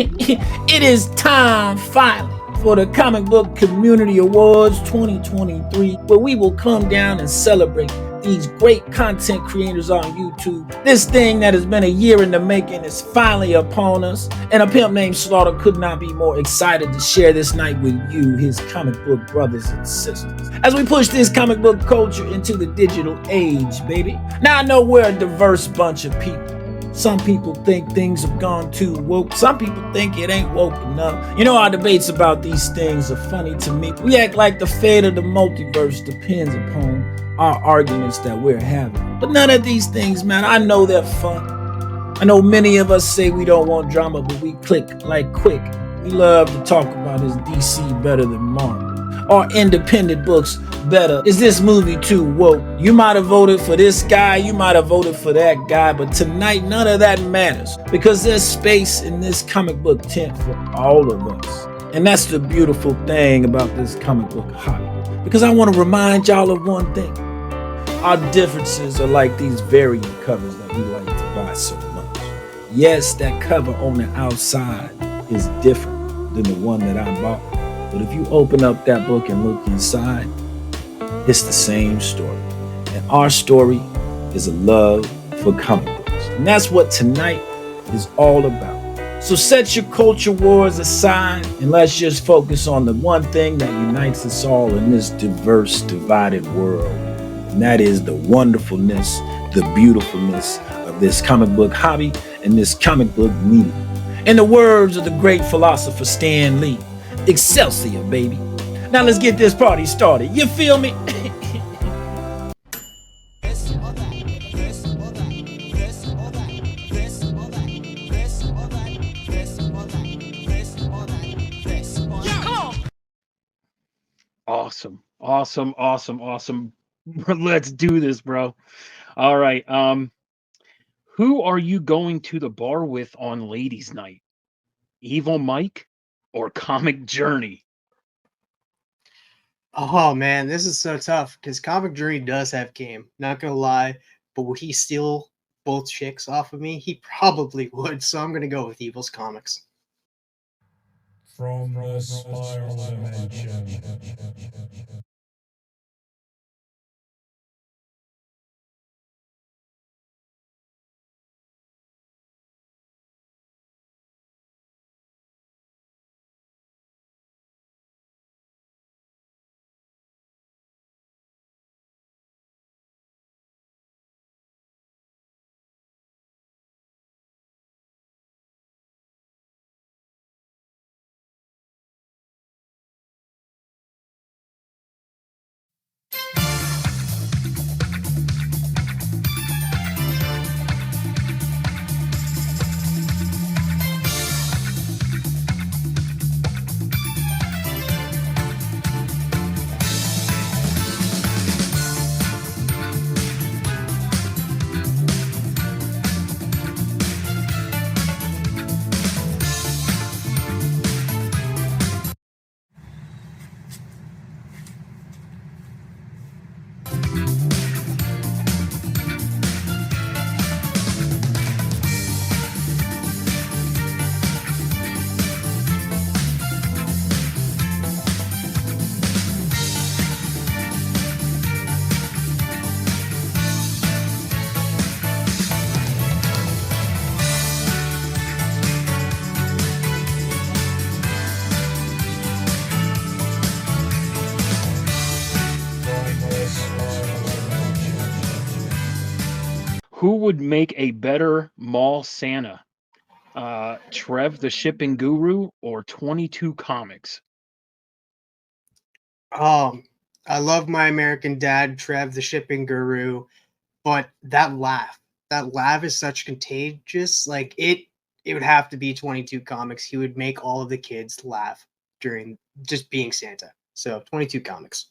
It is time finally for the Comic Book Community Awards 2023, where we will come down and celebrate these great content creators on YouTube. This thing that has been a year in the making is finally upon us, and a pimp named Slaughter could not be more excited to share this night with you, his comic book brothers and sisters, as we push this comic book culture into the digital age, baby. Now I know we're a diverse bunch of people. Some people think things have gone too woke. Some people think it ain't woke enough. You know, our debates about these things are funny to me. We act like the fate of the multiverse depends upon our arguments that we're having. But none of these things, man, I know they're fun. I know many of us say we don't want drama, but we click like quick. We love to talk about is DC better than Marvel? Are independent books better? Is this movie too woke? You might have voted for this guy, you might have voted for that guy, but tonight none of that matters, because there's space in this comic book tent for all of us. And that's the beautiful thing about this comic book hobby, because I want to remind y'all of one thing. Our differences are like these variant covers that we like to buy so much. Yes, that cover on the outside is different than the one that I bought, but if you open up that book and look inside, it's the same story. And our story is a love for comic books. And that's what tonight is all about. So set your culture wars aside and let's just focus on the one thing that unites us all in this diverse, divided world. And that is the wonderfulness, the beautifulness of this comic book hobby and this comic book media. In the words of the great philosopher Stan Lee, Excelsior, baby. Now let's get this party started. You feel me? Awesome. Let's do this, bro. All right. Who are you going to the bar with on ladies' night? Evil Mike or Comic Journey? Oh man, this is so tough because Comic Journey does have game. Not gonna lie, but would he steal both chicks off of me? He probably would. So I'm gonna go with Evil's Comics. From the spiral dimension. Who would make a better mall Santa? Trev the shipping guru or 22 Comics? I love my American Dad, Trev, the shipping guru, but that laugh is such contagious. Like it would have to be 22 Comics. He would make all of the kids laugh during just being Santa. So 22 Comics.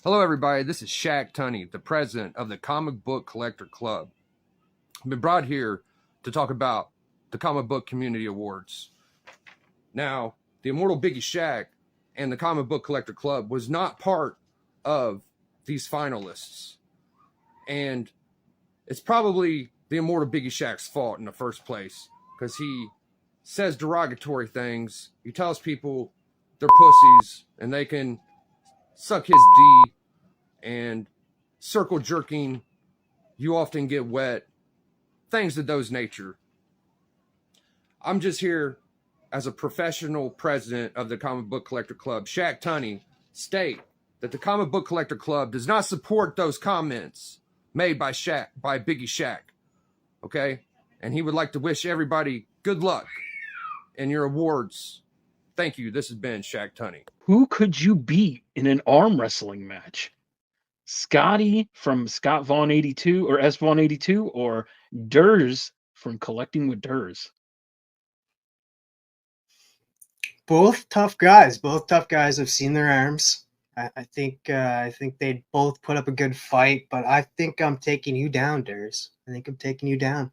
Hello, everybody. This is Shaq Tunney, the president of the Comic Book Collector Club. I've been brought here to talk about the Comic Book Community Awards. Now, the Immortal Biggie Shaq and the Comic Book Collector Club was not part of these finalists. And it's probably the Immortal Biggie Shaq's fault in the first place, because he says derogatory things. He tells people they're pussies and they can suck his D, and circle jerking, you often get wet, things of those nature. I'm just here as a professional president of the Comic Book Collector Club, Shaq Tunney, state that the Comic Book Collector Club does not support those comments made by Biggie Shaq. Okay? And he would like to wish everybody good luck in your awards. Thank you. This has been Shaq Tunney. Who could you beat in an arm wrestling match? Scotty from Scott Vaughn 82 or S Vaughn 82, or Derrz from Collecting with Derrz? Both tough guys. Both tough guys. I've seen their arms. I think they'd both put up a good fight, but I think I'm taking you down, Derrz. I think I'm taking you down.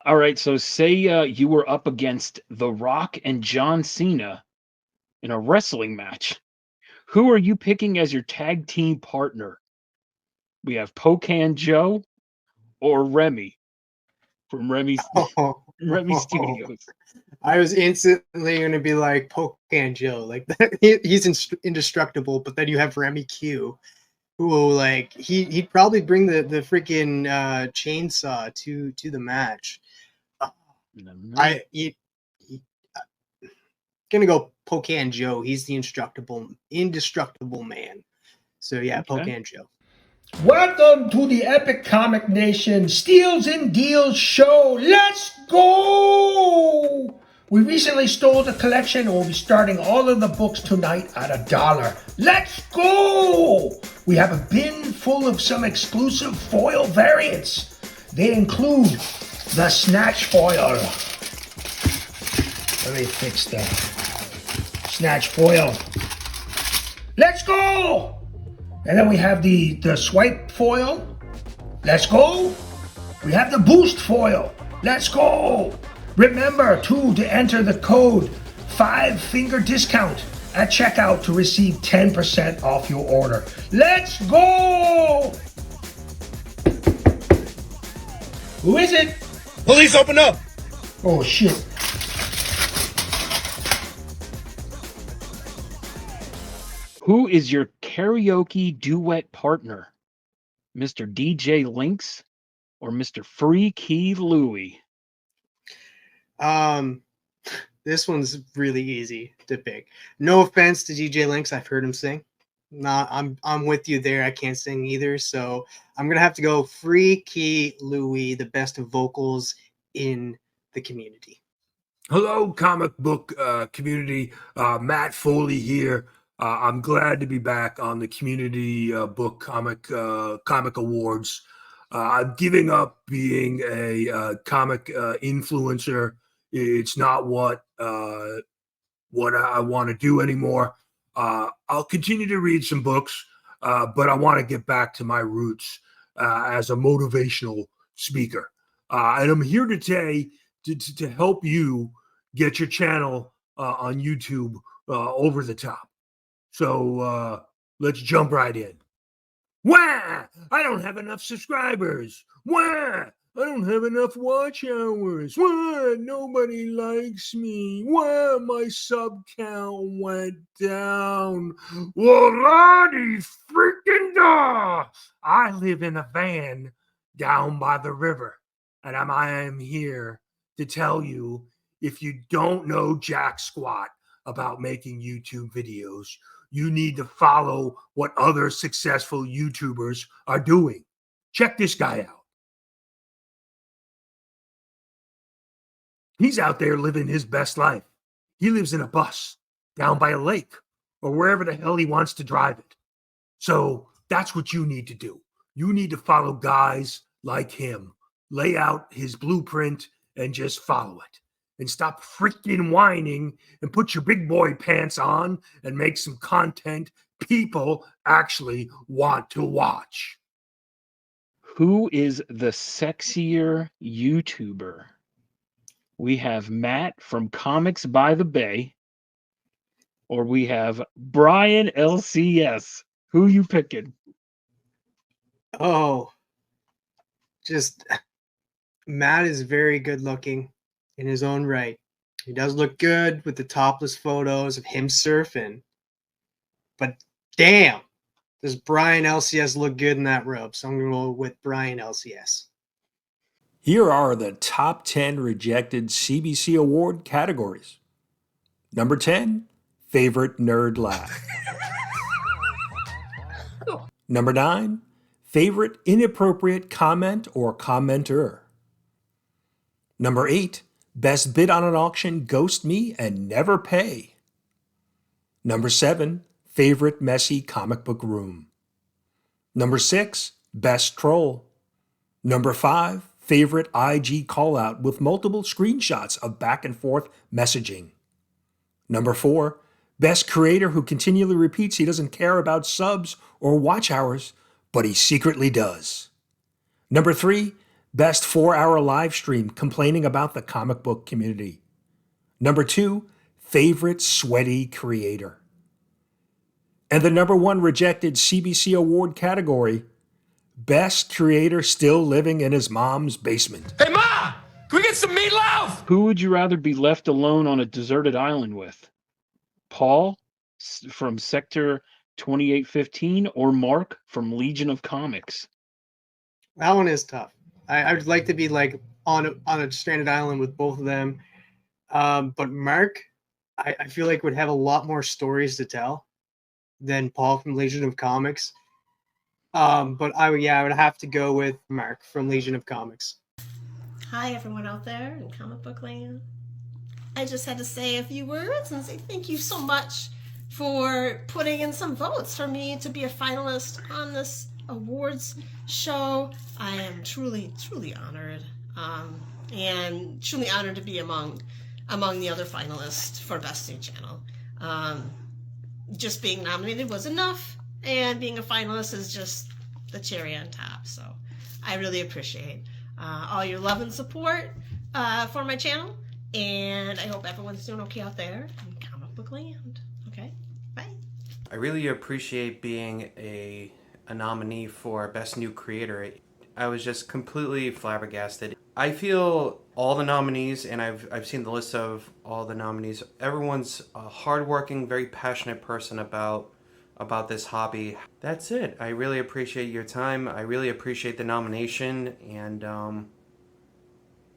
All right, so say you were up against The Rock and John Cena in a wrestling match. Who are you picking as your tag team partner? We have Pocan Joe or Remy from Remy Studios. I was instantly going to be like Pocan Joe, like that. He's indestructible. But then you have Remy Q, who will, like, he'd probably bring the freaking chainsaw to the match. Gonna go Pocan Joe. He's the indestructible man. So yeah, okay. Pocan Joe. Welcome to the Epic Comic Nation Steals and Deals show. Let's go! We recently stole the collection and we'll be starting all of the books tonight at $1. Let's go! We have a bin full of some exclusive foil variants. They include the Snatch foil. Let me fix that. Snatch foil. Let's go! And then we have the Swipe foil. Let's go! We have the Boost foil. Let's go! Remember, too, to enter the code 5-finger discount at checkout to receive 10% off your order. Let's go! Who is it? Police, open up! Oh, shit. Who is your karaoke duet partner? Mr. DJ Linx or Mr. Free Key Louie? This one's really easy to pick. No offense to DJ Linx, I've heard him sing. I'm with you there. I can't sing either, so I'm gonna have to go Free Key Louie, the best vocals in the community. Hello, comic book community. Matt Foley here. I'm glad to be back on the community book comic awards. I'm giving up being a comic influencer. It's not what I want to do anymore. I'll continue to read some books, but I want to get back to my roots as a motivational speaker. And I'm here today to help you get your channel on YouTube over the top. So let's jump right in. Wah! I don't have enough subscribers. Wah! I don't have enough watch hours. Wah! Nobody likes me. Wah! My sub count went down. Lordy freaking da! I live in a van down by the river, and I am here to tell you, if you don't know jack squat about making YouTube videos, you need to follow what other successful YouTubers are doing. Check this guy out. He's out there living his best life. He lives in a bus down by a lake or wherever the hell he wants to drive it. So that's what you need to do. You need to follow guys like him. Lay out his blueprint and just follow it. And stop freaking whining and put your big boy pants on and make some content people actually want to watch. Who is the sexier YouTuber? We have Matt from Comics by the Bay, or we have Brian LCS. Who you picking? Oh, just Matt is very good looking in his own right. He does look good with the topless photos of him surfing. But damn, does Brian LCS look good in that robe? So I'm going to roll with Brian LCS. Here are the top 10 rejected CBC Award categories. Number 10, favorite nerd laugh. Number 9, favorite inappropriate comment or commenter. Number 8, best bid on an auction, ghost me and never pay. Number 7, favorite messy comic book room. Number 6, best troll. Number 5, favorite IG callout with multiple screenshots of back and forth messaging. Number 4, best creator who continually repeats he doesn't care about subs or watch hours, but he secretly does. Number 3, best 4-hour live stream complaining about the comic book community. Number 2, favorite sweaty creator. And the number 1 rejected CBC Award category, best creator still living in his mom's basement. Hey, Ma! Can we get some meatloaf? Who would you rather be left alone on a deserted island with? Paul from Sector 2815 or Mark from Legion of Comics? That one is tough. I would like to be like on a stranded island with both of them. But Mark, I feel like would have a lot more stories to tell than Paul from Legion of Comics. But I would have to go with Mark from Legion of Comics. Hi everyone out there in comic book land. I just had to say a few words and say thank you so much for putting in some votes for me to be a finalist on this awards show. I am truly honored, and truly honored to be among the other finalists for Best New Channel. Just being nominated was enough, and being a finalist is just the cherry on top. So I really appreciate all your love and support for my channel, and I hope everyone's doing okay out there in comic book land. Okay, bye. I really appreciate being a nominee for Best New Creator. I was just completely flabbergasted. I feel all the nominees, and I've seen the list of all the nominees, everyone's a hardworking, very passionate person about this hobby. That's it. I really appreciate your time. I really appreciate the nomination, and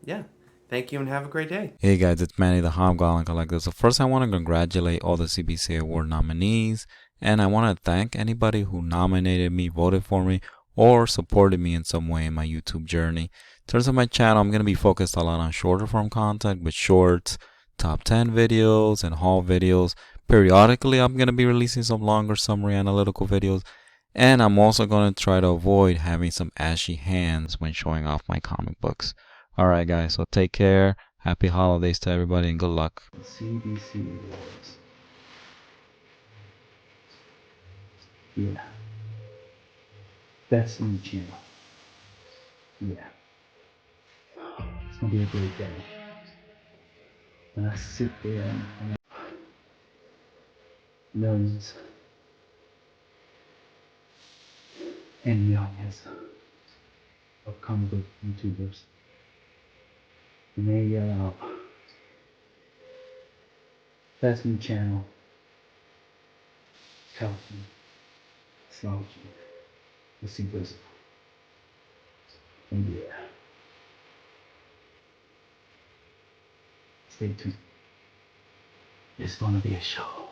yeah. Thank you and have a great day. Hey guys, it's Manny the Hobgoblin Collector. So first I want to congratulate all the CBC Award nominees, and I want to thank anybody who nominated me, voted for me, or supported me in some way in my YouTube journey. In terms of my channel, I'm going to be focused a lot on shorter form content with shorts, top 10 videos, and haul videos. Periodically, I'm going to be releasing some longer summary analytical videos, and I'm also going to try to avoid having some ashy hands when showing off my comic books. Alright guys, so take care, happy holidays to everybody, and good luck. CBC Awards. Yeah. Best new channel. Yeah. It's gonna be a great day. When I sit there and millions and millions of comic book YouTubers, and they yell out, "That's new channel, California, Slaughter, the CBC." And yeah, stay tuned. It's gonna be a show.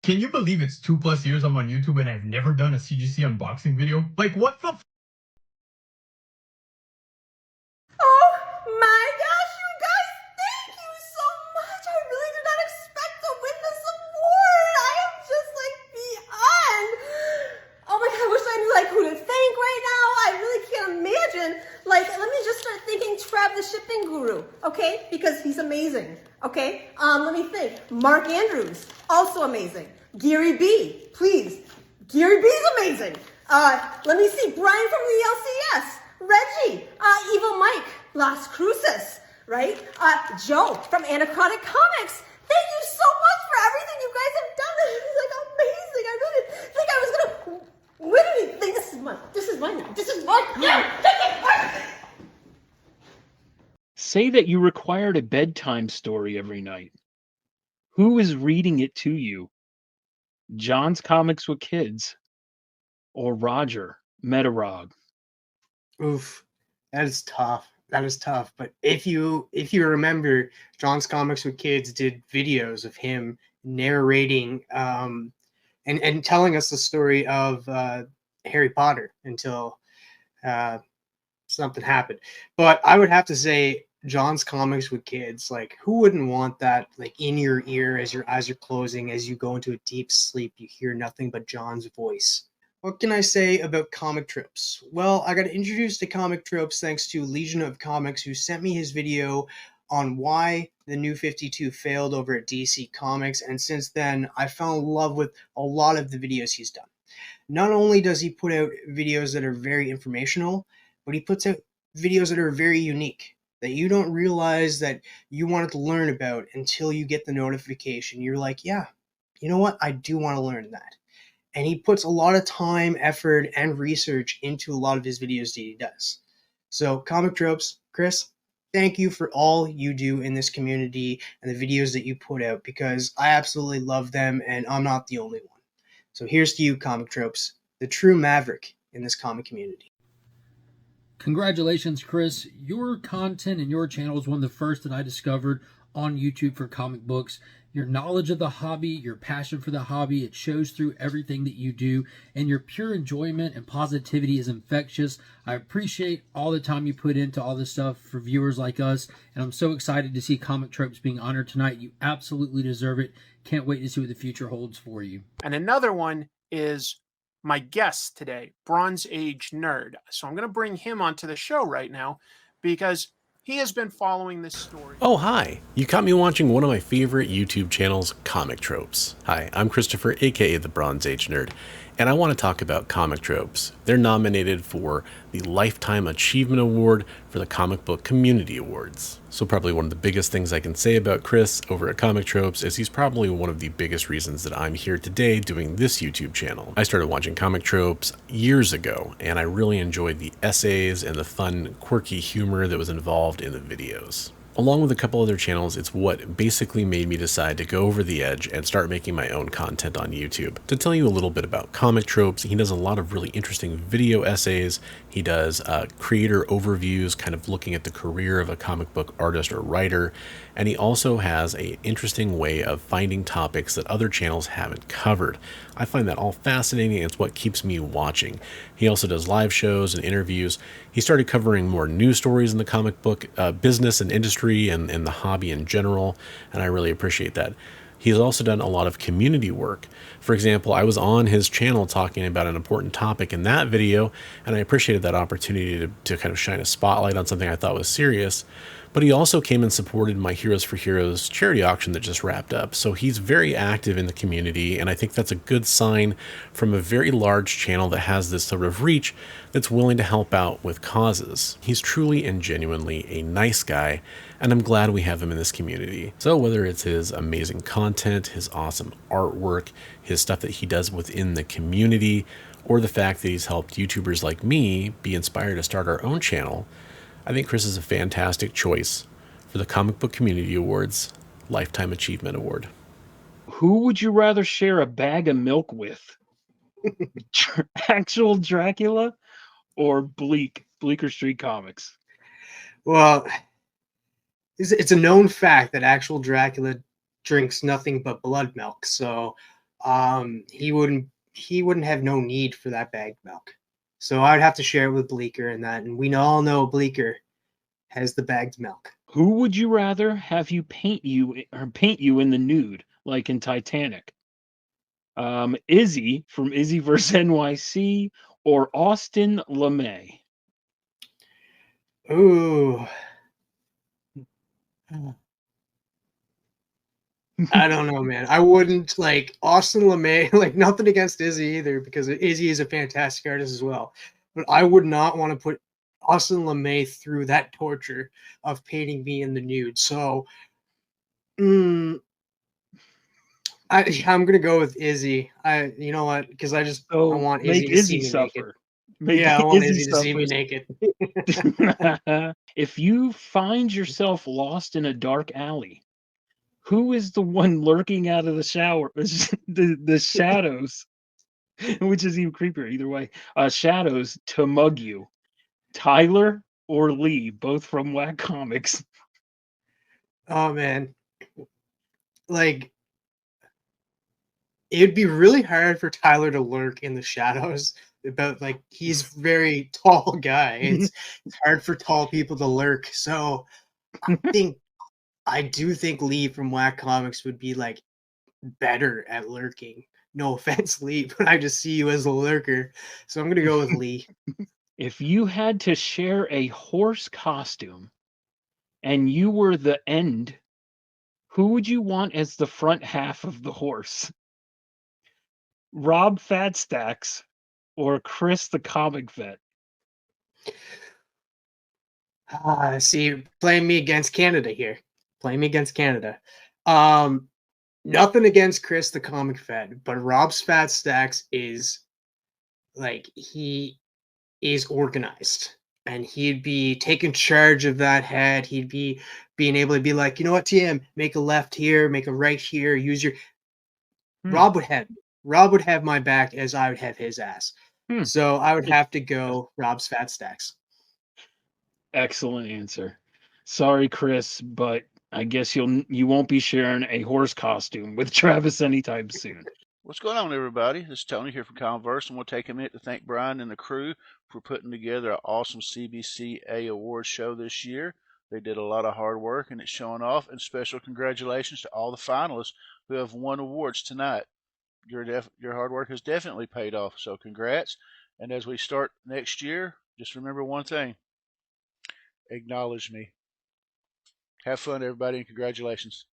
Can you believe it's 2+ years I'm on YouTube and I've never done a CGC unboxing video? Like, what the Oh my gosh, you guys, thank you so much. I really did not expect to win this award. I am just like beyond. Oh my god, I wish I knew like who to thank right now. I really can't imagine. Like, let me just start thinking Trev the shipping guru, okay? Because he's amazing. Okay? Let me think. Mark Andrews, also amazing. Gary B, please. Gary B's amazing. Let me see. Brian from the LCS. Reggie. Evil Mike. Las Cruces. Right? Joe from Anachronic Comics. Thank you so much for everything you guys have done. This is like amazing. I really didn't think I was gonna win anything. This is mine. This is mine. This is mine. Yeah, this is mine. Say that you required a bedtime story every night. Who is reading it to you? John's Comics with Kids or Roger Metarog? Oof, that is tough. That is tough. But if you remember, John's Comics with Kids did videos of him narrating and telling us the story of Harry Potter until something happened. But I would have to say John's Comics with Kids, like, who wouldn't want that, like, in your ear as your eyes are closing, as you go into a deep sleep, you hear nothing but John's voice. What can I say about Comic Tropes? Well, I got introduced to Comic Tropes thanks to Legion of Comics, who sent me his video on why the New 52 failed over at DC Comics, and since then, I fell in love with a lot of the videos he's done. Not only does he put out videos that are very informational, but he puts out videos that are very unique, that you don't realize that you wanted to learn about until you get the notification. You're like, yeah, you know what? I do want to learn that. And he puts a lot of time, effort, and research into a lot of his videos that he does. So, Comic Tropes, Chris, thank you for all you do in this community and the videos that you put out, because I absolutely love them, and I'm not the only one. So here's to you, Comic Tropes, the true maverick in this comic community. Congratulations, Chris. Your content and your channel is one of the first that I discovered on YouTube for comic books. Your knowledge of the hobby, your passion for the hobby, it shows through everything that you do, and your pure enjoyment and positivity is infectious. I appreciate all the time you put into all this stuff for viewers like us, and I'm so excited to see Comic Tropes being honored tonight. You absolutely deserve it. Can't wait to see what the future holds for you. And another one is my guest today, Bronze Age Nerd. So I'm going to bring him onto the show right now because he has been following this story. Oh, hi. You caught me watching one of my favorite YouTube channels, Comic Tropes. Hi, I'm Christopher, aka the Bronze Age Nerd, and I want to talk about Comic Tropes. They're nominated for the Lifetime Achievement Award for the Comic Book Community Awards. So probably one of the biggest things I can say about Chris over at Comic Tropes is he's probably one of the biggest reasons that I'm here today doing this YouTube channel. I started watching Comic Tropes years ago, and I really enjoyed the essays and the fun, quirky humor that was involved in the videos. Along with a couple other channels, it's what basically made me decide to go over the edge and start making my own content on YouTube. To tell you a little bit about Comic Tropes, he does a lot of really interesting video essays. He does creator overviews, kind of looking at the career of a comic book artist or writer. And he also has an interesting way of finding topics that other channels haven't covered. I find that all fascinating, and it's what keeps me watching. He also does live shows and interviews. He started covering more news stories in the comic book business and industry and the hobby in general, and I really appreciate that. He's also done a lot of community work. For example, I was on his channel talking about an important topic in that video, and I appreciated that opportunity to kind of shine a spotlight on something I thought was serious. But he also came and supported my Heroes for Heroes charity auction that just wrapped up. So he's very active in the community, and I think that's a good sign from a very large channel that has this sort of reach that's willing to help out with causes. He's truly and genuinely a nice guy, and I'm glad we have him in this community. So whether it's his amazing content, his awesome artwork, his stuff that he does within the community, or the fact that he's helped YouTubers like me be inspired to start our own channel, I think Chris is a fantastic choice for the Comic Book Community Awards Lifetime Achievement Award. Who would you rather share a bag of milk with? Actual Dracula or Bleecker Street Comics? Well, it's a known fact that actual Dracula drinks nothing but blood milk, so he wouldn't have no need for that bagged milk. So I'd have to share it with Bleecker and that, and we all know Bleecker has the bagged milk. Who would you rather have you paint you in the nude, like in Titanic? Izzy from IzzyVerseNYC or Austin LeMay? Ooh. I don't know, man. I wouldn't like Austin LeMay, like nothing against Izzy either, because Izzy is a fantastic artist as well. But I would not want to put Austin LeMay through that torture of painting me in the nude. So I'm gonna go with Izzy. You know what? Because I want Izzy to see me naked. I want Izzy to see me naked. If you find yourself lost in a dark alley, who is the one lurking out of the shower? the shadows, which is even creepier either way. Shadows to mug you. Tyler or Lee, both from Whack Comics. Oh man, like it'd be really hard for Tyler to lurk in the shadows. But like he's a very tall guy. It's hard for tall people to lurk. So I do think Lee from Whack Comics would be like better at lurking. No offense, Lee, but I just see you as a lurker. So I'm gonna go with Lee. If you had to share a horse costume and you were the end, who would you want as the front half of the horse? Rob Fat Stax or Chris the Comic Vet? See, playing me against Canada here. Playing me against Canada. Nothing against Chris the Comic Vet, but Rob's Fat Stax is like he is organized. And he'd be taking charge of that head. He'd be being able to be like, you know what, TM, make a left here, make a right here, use your Rob would have my back as I would have his ass. So I would have to go Rob's Fat Stax. Excellent answer. Sorry, Chris, but I guess you won't be sharing a horse costume with Travis anytime soon. What's going on, everybody? This is Tony here from Comverse, and we'll take a minute to thank Brian and the crew for putting together an awesome CBCA Awards show this year. They did a lot of hard work, and it's showing off. And special congratulations to all the finalists who have won awards tonight. Your hard work has definitely paid off, so congrats. And as we start next year, just remember one thing. Acknowledge me. Have fun, everybody, and congratulations.